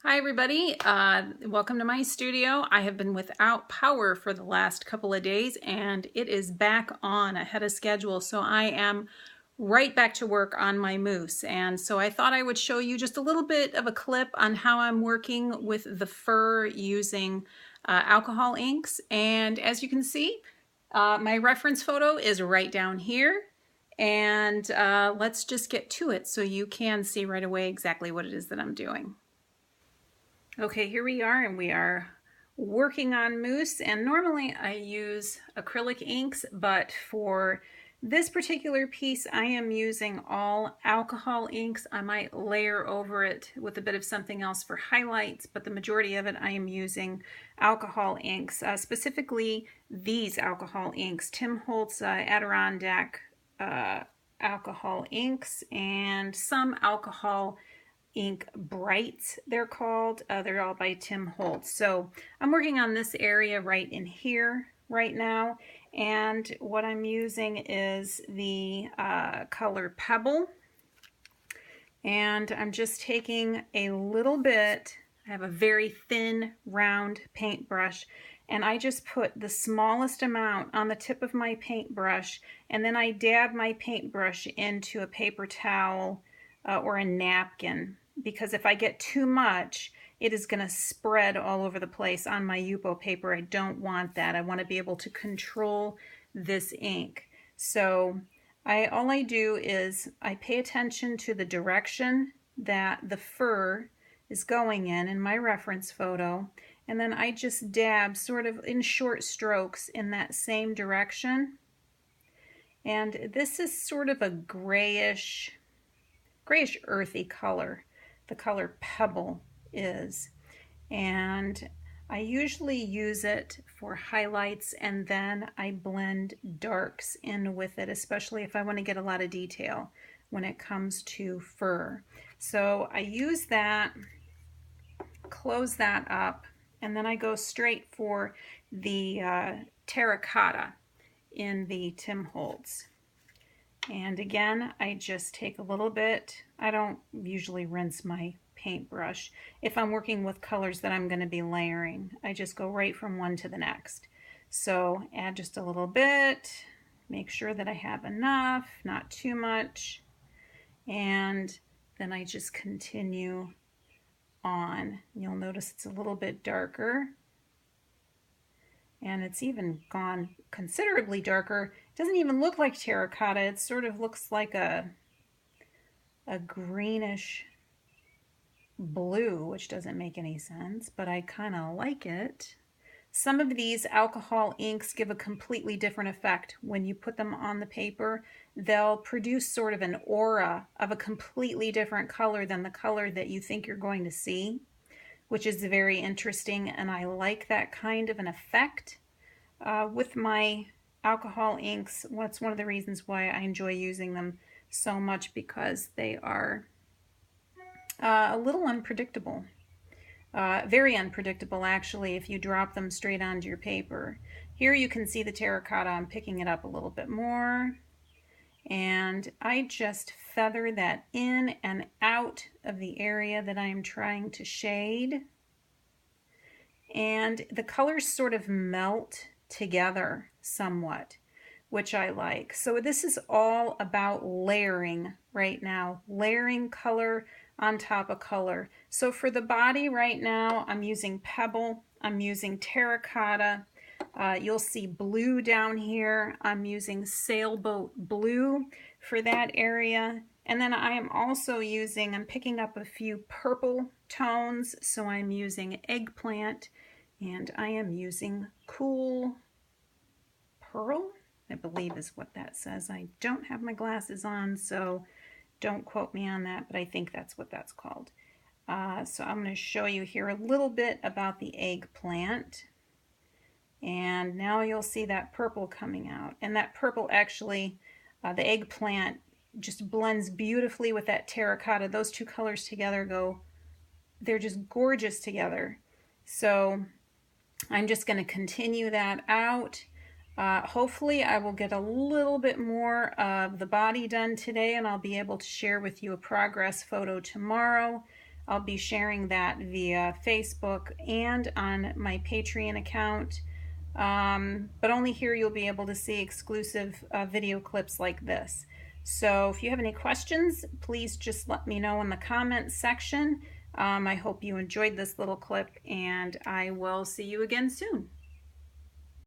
Hi everybody, welcome to my studio. I have been without power for the last couple of days and it is back on ahead of schedule, so I am right back to work on my mousse. And so I thought I would show you just a little bit of a clip on how I'm working with the fur using alcohol inks. And as you can see, my reference photo is right down here. And let's just get to it so you can see right away exactly what it is that I'm doing. Okay, here we are, and we are working on mousse, and normally I use acrylic inks, but for this particular piece I am using all alcohol inks. I might layer over it with a bit of something else for highlights, but the majority of it I am using alcohol inks, specifically these alcohol inks, Holtz Adirondack alcohol inks, and some alcohol ink brights, they're called. They're all by Holtz. So I'm working on this area right in here right now, and what I'm using is the color Pebble, and I'm just taking a little bit. I have a very thin round paintbrush, and I just put the smallest amount on the tip of my paintbrush, and then I dab my paintbrush into a paper towel or a napkin, because if I get too much, it is going to spread all over the place on my Yupo paper. I don't want that. I want to be able to control this ink. So all I do is I pay attention to the direction that the fur is going in my reference photo, and then I just dab sort of in short strokes in that same direction. And this is sort of a grayish earthy color. The color Pebble is, and I usually use it for highlights, and then I blend darks in with it, especially if I want to get a lot of detail when it comes to fur. So I use that, close that up, and then I go straight for the terracotta in the Holtz. And again, I just take a little bit. I don't usually rinse my paintbrush if I'm working with colors that I'm going to be layering. I just go right from one to the next. So add just a little bit, make sure that I have enough, not too much, and then I just continue on. You'll notice it's a little bit darker, and it's even gone considerably darker. It doesn't even look like terracotta. It sort of looks like a greenish blue, which doesn't make any sense, but I kind of like it. Some of these alcohol inks give a completely different effect. When you put them on the paper, they'll produce sort of an aura of a completely different color than the color that you think you're going to see, which is very interesting, and I like that kind of an effect with my alcohol inks. That's one of the reasons why I enjoy using them so much, because they are a little unpredictable. Very unpredictable, actually, if you drop them straight onto your paper. Here you can see the terracotta. I'm picking it up a little bit more, and I just feather that in and out of the area that I'm trying to shade, and the colors sort of melt together somewhat, which I like. So this is all about layering right now, layering color on top of color. So for the body right now, I'm using Pebble, I'm using terracotta. You'll see blue down here. I'm using sailboat blue for that area. And then I am also using, I'm picking up a few purple tones. So I'm using eggplant, and I am using cool pearl, I believe is what that says. I don't have my glasses on, so don't quote me on that, but I think that's what that's called. So I'm going to show you here a little bit about the eggplant. And now you'll see that purple coming out. And that purple actually, the eggplant just blends beautifully with that terracotta. Those two colors together they're just gorgeous together. So I'm just going to continue that out. Hopefully I will get a little bit more of the body done today, and I'll be able to share with you a progress photo tomorrow. I'll be sharing that via Facebook and on my Patreon account. But only here you'll be able to see exclusive video clips like this. So if you have any questions, please just let me know in the comments section. I hope you enjoyed this little clip, and I will see you again soon.